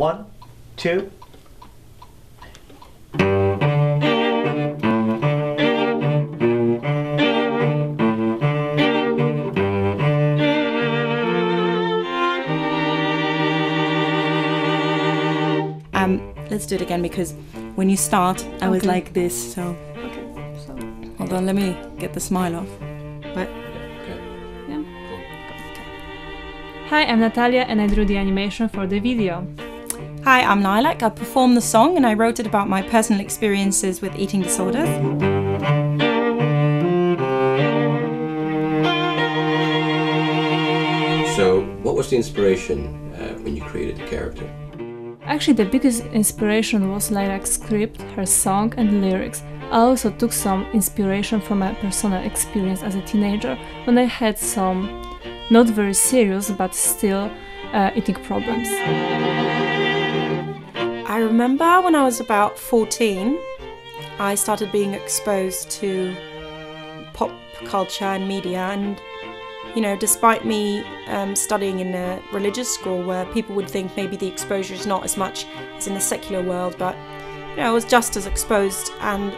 1, 2. Let's do it again, because when you start, I was like this, so... Okay, so... Hold on, let me get the smile off. But... Yeah. Hi, I'm Natalia and I drew the animation for the video. Hi, I'm Lilac. I performed the song and I wrote it about my personal experiences with eating disorders. So, what was the inspiration when you created the character? Actually, the biggest inspiration was Lilac's script, her song and lyrics. I also took some inspiration from my personal experience as a teenager when I had some not very serious but still eating problems. I remember when I was about 14, I started being exposed to pop culture and media, and you know, despite me studying in a religious school where people would think maybe the exposure is not as much as in the secular world, but you know, I was just as exposed. And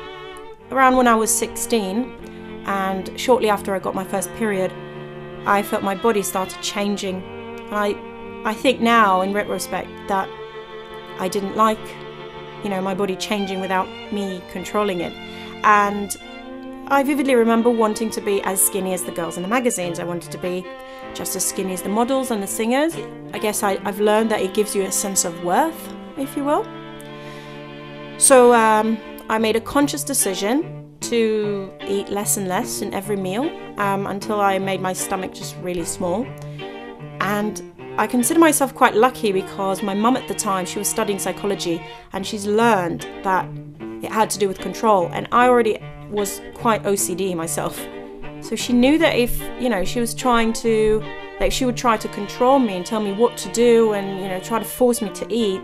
around when I was 16, and shortly after I got my first period, I felt my body started changing. And I think now, in retrospect, that I didn't like, you know, my body changing without me controlling it. And I vividly remember wanting to be as skinny as the girls in the magazines. I wanted to be just as skinny as the models and the singers. I guess I've learned that it gives you a sense of worth, if you will. So I made a conscious decision to eat less and less in every meal until I made my stomach just really small. And I consider myself quite lucky because my mum at the time, she was studying psychology, and she's learned that it had to do with control. And I already was quite OCD myself. So she knew that if, you know, she was trying to, like, she would try to control me and tell me what to do and, you know, try to force me to eat,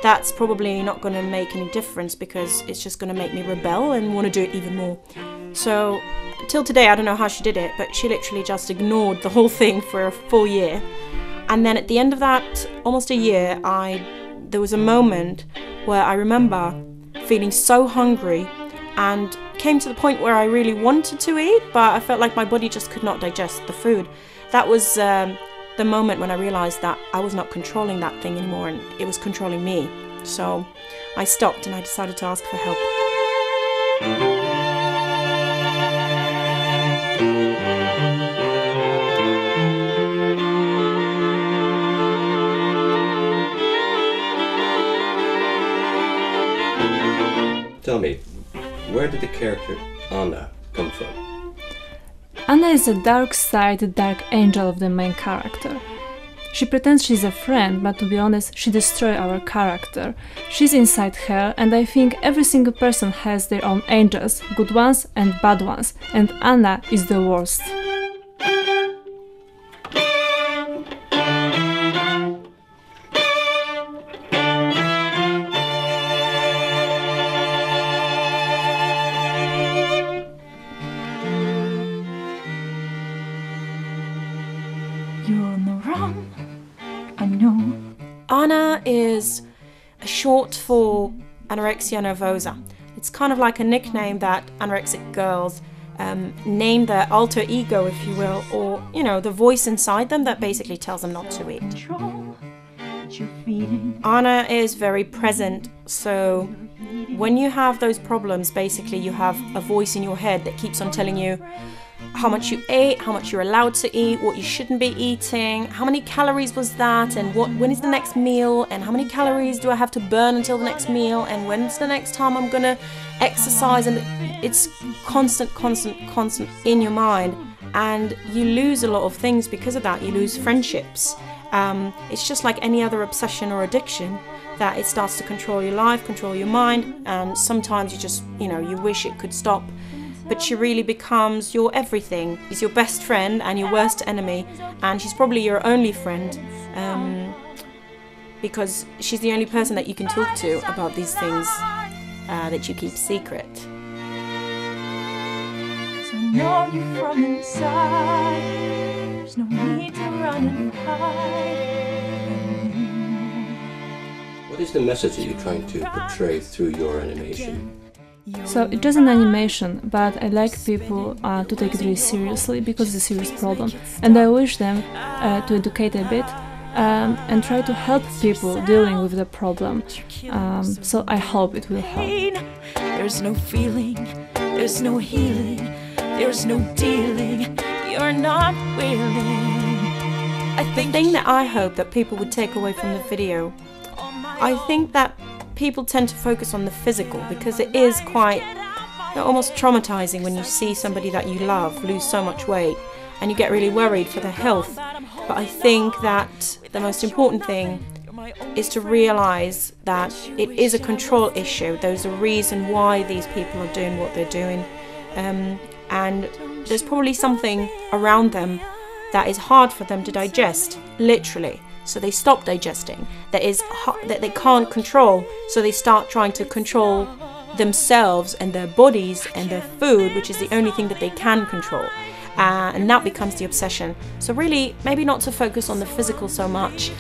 that's probably not going to make any difference because it's just going to make me rebel and want to do it even more. So till today, I don't know how she did it, but she literally just ignored the whole thing for a full year. And then at the end of that, almost a year, there was a moment where I remember feeling so hungry and came to the point where I really wanted to eat, but I felt like my body just could not digest the food. That was the moment when I realized that I was not controlling that thing anymore and it was controlling me. So I stopped and I decided to ask for help. Tell me, where did the character Anna come from? Anna is the dark side, dark angel of the main character. She pretends she's a friend, but to be honest, she destroys our character. She's inside her, and I think every single person has their own angels, good ones and bad ones, and Anna is the worst. Anna is a short for anorexia nervosa. It's kind of like a nickname that anorexic girls name their alter ego, if you will, or, you know, the voice inside them that basically tells them not to eat. Anna is very present, so when you have those problems, basically you have a voice in your head that keeps on telling you how much you ate, how much you're allowed to eat, what you shouldn't be eating, how many calories was that, and when is the next meal, and how many calories do I have to burn until the next meal, and when's the next time I'm gonna exercise. And it's constant in your mind, and you lose a lot of things because of that. You lose friendships. It's just like any other obsession or addiction, that it starts to control your life, control your mind, and sometimes you just, you know, you wish it could stop. But she really becomes your everything. She's your best friend and your worst enemy, and she's probably your only friend, because she's the only person that you can talk to about these things that you keep secret. I know you from inside. There's no need to run and hide. What is the message that you're trying to portray through your animation? So it's just an animation, but I like people to take it really seriously because it's a serious problem, and I wish them to educate a bit and try to help people dealing with the problem. So I hope it will help. There's no feeling, there's no healing, there's no dealing, you're not willing. The thing that I hope that people would take away from the video, I think that people tend to focus on the physical because it is quite almost traumatizing when you see somebody that you love lose so much weight and you get really worried for their health. But I think that the most important thing is to realize that it is a control issue. There's a reason why these people are doing what they're doing, and there's probably something around them that is hard for them to digest, literally. So they stop digesting. That they can't control, so they start trying to control themselves and their bodies and their food, which is the only thing that they can control. And that becomes the obsession. So really, maybe not to focus on the physical so much,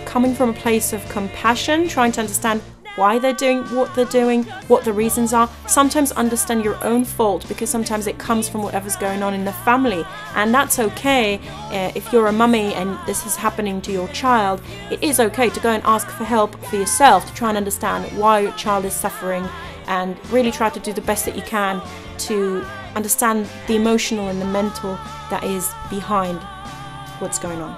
coming from a place of compassion, trying to understand why they're doing what they're doing, what the reasons are. Sometimes understand your own fault, because sometimes it comes from whatever's going on in the family, and that's okay. If you're a mummy and this is happening to your child, it is okay to go and ask for help for yourself, to try and understand why your child is suffering, and really try to do the best that you can to understand the emotional and the mental that is behind what's going on.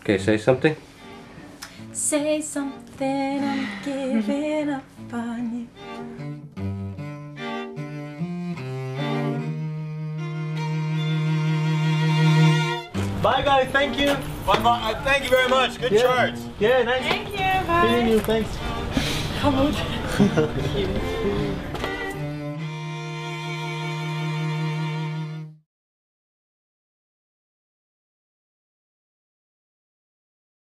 Okay, say something. Say something, I'm giving up on you. Bye guys, thank you. Thank you very much. Good charge. Yeah, nice. Thank you, bye. Seeing you, thanks. Come on.